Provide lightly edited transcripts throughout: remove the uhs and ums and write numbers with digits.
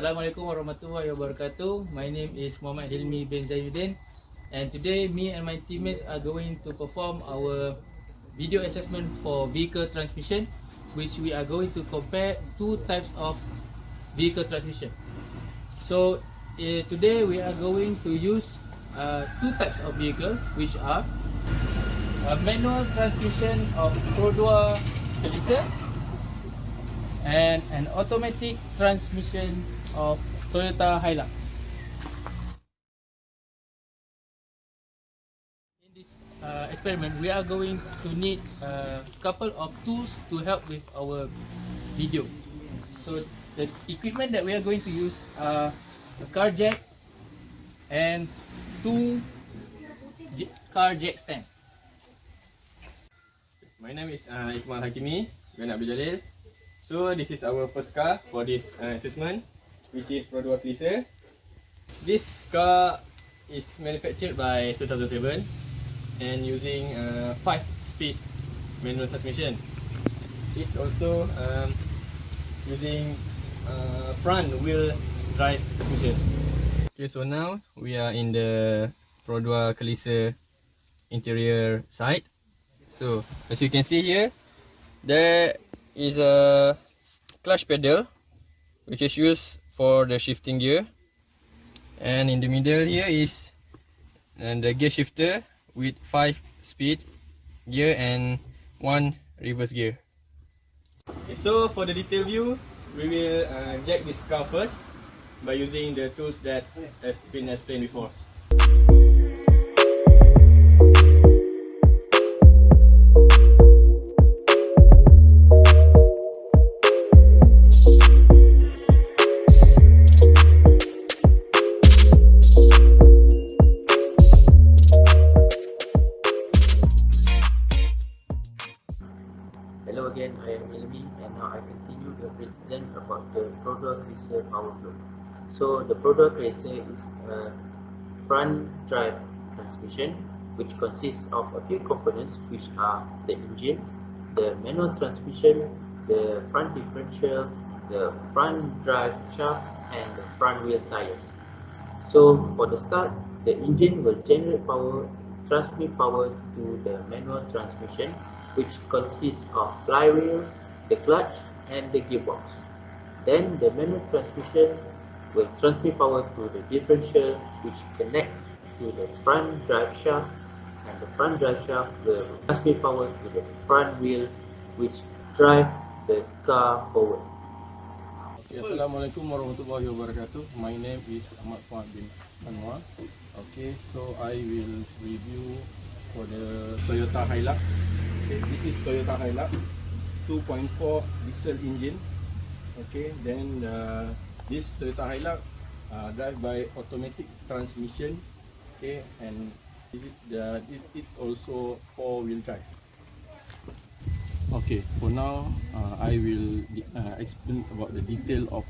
Assalamualaikum warahmatullahi wabarakatuh. My name is Muhammad Hilmi bin Zainudin, and today me and my teammates are going to perform our video assessment for vehicle transmission, which we are going to compare two types of vehicle transmission. So today we are going to use two types of vehicle, which are a manual transmission of Pro Kelisa and an automatic transmission of Toyota Hilux. In this experiment, we are going to need a couple of tools to help with our video. So the equipment that we are going to use are a car jack and two car jack stand. My name is HAKIMI bin ABDUL. So this is our first car for this assessment, which is Pro Kelisa. This car is manufactured by 2007 and using 5-speed manual transmission. It's also using front wheel drive transmission. Okay, so now we are in the Pro Kelisa interior side. So as you can see here, there is a clutch pedal which is used for the shifting gear, and in the middle here is the gear shifter with 5-speed gear and 1 reverse gear. Okay, so for the detail view, we will jack this car first by using the tools that have been explained before. Hello again, I am Hilmi, and now I continue to present about the Pro Kelisa power flow. So the Pro Kelisa is a front drive transmission which consists of a few components, which are the engine, the manual transmission, the front differential, the front drive shaft, and the front wheel tires. So for the start, the engine will generate power, transmit power to the manual transmission, which consists of flywheels, the clutch, and the gearbox. Then the manual transmission will transmit power to the differential, which connects to the front drive shaft, and the front drive shaft will transmit power to the front wheel, which drive the car forward. Okay, Assalamualaikum warahmatullahi wabarakatuh. My name is AHMAD bin ANUAR. Okay, so I will review for the Toyota Hilux. Okay, this is Toyota Hilux 2.4 diesel engine. Okay, then this Toyota Hilux drive by automatic transmission. Okay, and it's also 4-wheel drive. Okay, for now I will explain about the detail of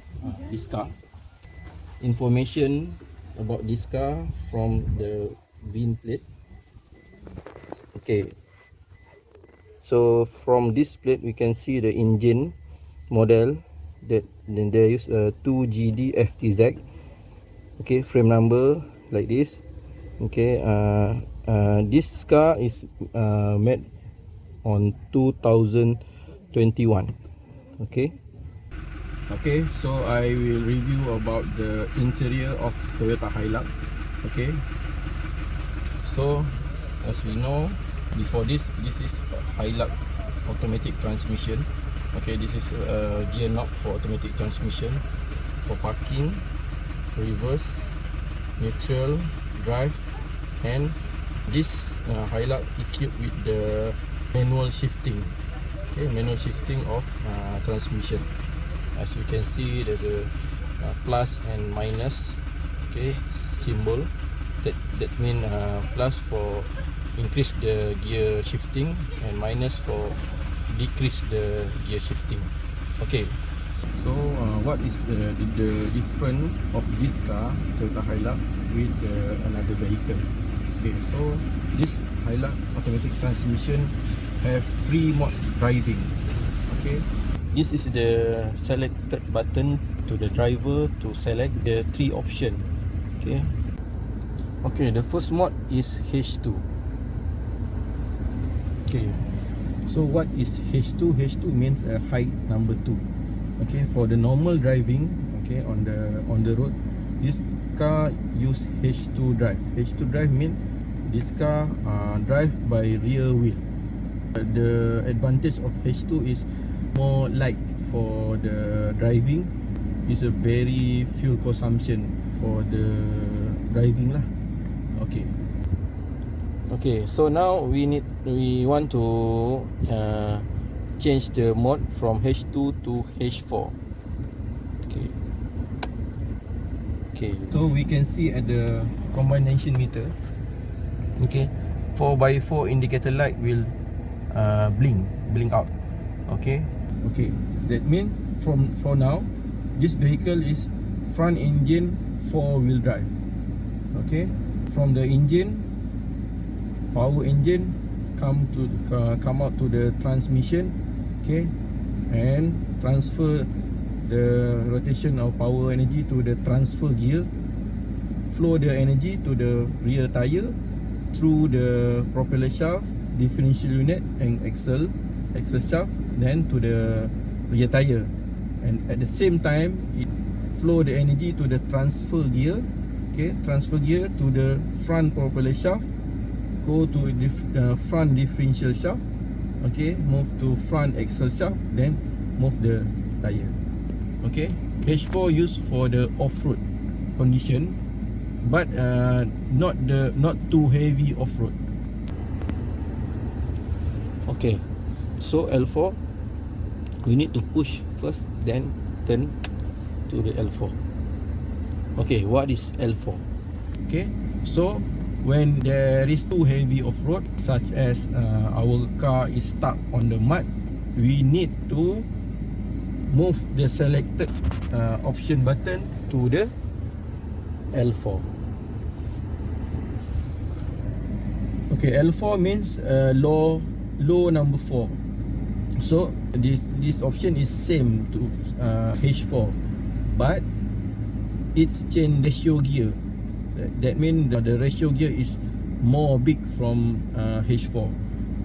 this car. Information about this car from the VIN plate. Okay, so from this plate we can see the engine model that they use 2GD FTZ. Okay, frame number like this. Okay, this car is made on 2021. Okay, so I will review about the interior of Toyota Hilux. Okay, so as we know, before this is Hilux automatic transmission. Okay, this is a gear knob for automatic transmission, for parking, reverse, neutral, drive, and this Hilux equipped with the manual shifting. Okay, manual shifting of transmission. As you can see, there's a plus and minus, okay, symbol. That means plus for increase the gear shifting and minus for decrease the gear shifting. Okay, so what is the difference of this car Toyota Hilux with another vehicle? Okay, so this Hilux automatic transmission have 3 mode driving. Okay, this is the selected button to the driver to select the three option. Okay. Okay, the first mode is H2. Okay. So what is H2? H2 means height number 2. Okay, for the normal driving, okay, on the road, this car use H2 drive. H2 drive means this car drive by rear wheel. The advantage of H2 is more light for the driving. It's a very fuel consumption for the driving lah. Okay. Okay, so now we want to change the mode from H2 to H4. Okay. Okay, so we can see at the combination meter, okay, 4x4 indicator light will blink out. Okay. Okay, that means for now this vehicle is front engine 4-wheel drive. Okay, from the engine, power engine come out to the transmission, okay, and transfer the rotation of power energy to the transfer gear, flow the energy to the rear tire through the propeller shaft, differential unit and axle shaft, then to the rear tire, and at the same time it flow the energy to the transfer gear. Okay, transfer gear to the front propeller shaft, go to front differential shaft, okay, move to front axle shaft, then move the tire. Okay, H4 used for the off-road condition, but not too heavy off-road. Okay, so L4 we need to push first, then turn to the L4. Okay, what is L4? Okay, so when there is too heavy off-road, such as our car is stuck on the mud, we need to move the selected option button to the L4. Okay, L4 means low number 4. So this option is same to H4, but it's change ratio gear. That means the ratio gear is more big from H4.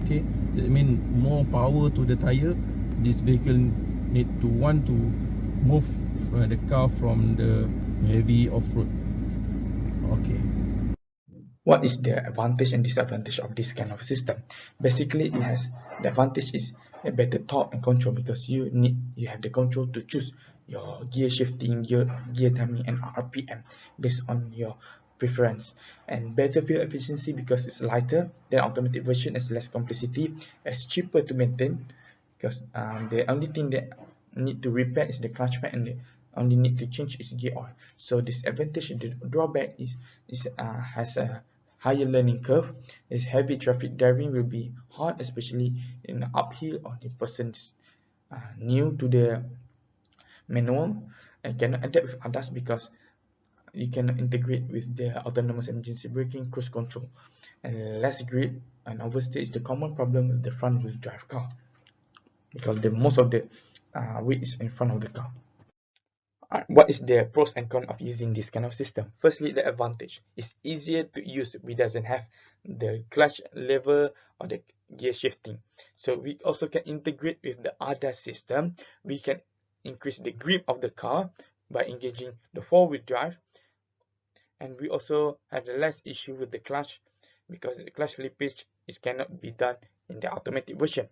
Okay, that means more power to the tire. This vehicle need to want to move the car from the heavy off-road. Okay. What is the advantage and disadvantage of this kind of system? Basically, it has the advantage is a better torque and control, because you have the control to choose your gear shifting, gear timing, and RPM based on your preference. And better fuel efficiency because it's lighter than automatic version, has less complexity, it's cheaper to maintain, because the only thing that need to repair is the clutch pad, and the only need to change is gear oil. So this advantage and the drawback is has a higher learning curve. Is heavy traffic driving will be hard, especially in the uphill, or the person's new to the manual and cannot adapt with ADAS, because you cannot integrate with the autonomous emergency braking, cruise control, and less grip and oversteer is the common problem with the front wheel drive car, because most of the weight is in front of the car. What is the pros and cons of using this kind of system? Firstly, the advantage is easier to use. We doesn't have the clutch lever or the gear shifting, so we also can integrate with the ADAS system. We can increase the grip of the car by engaging the 4-wheel drive, and we also have the less issue with the clutch, because the clutch slippage cannot be done in the automatic version.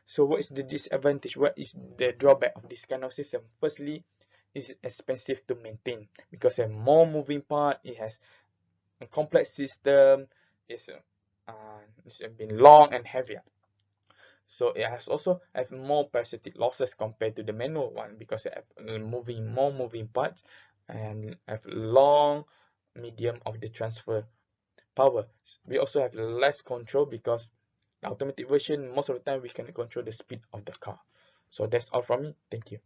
So what is the disadvantage? What is the drawback of this kind of system? Firstly, it's expensive to maintain, because it has more moving part, it has a complex system, it's been long and heavier. So it has also have more parasitic losses compared to the manual one, because it have more moving parts and have long medium of the transfer power. We also have less control, because the automatic version most of the time we can control the speed of the car. So that's all from me. Thank you.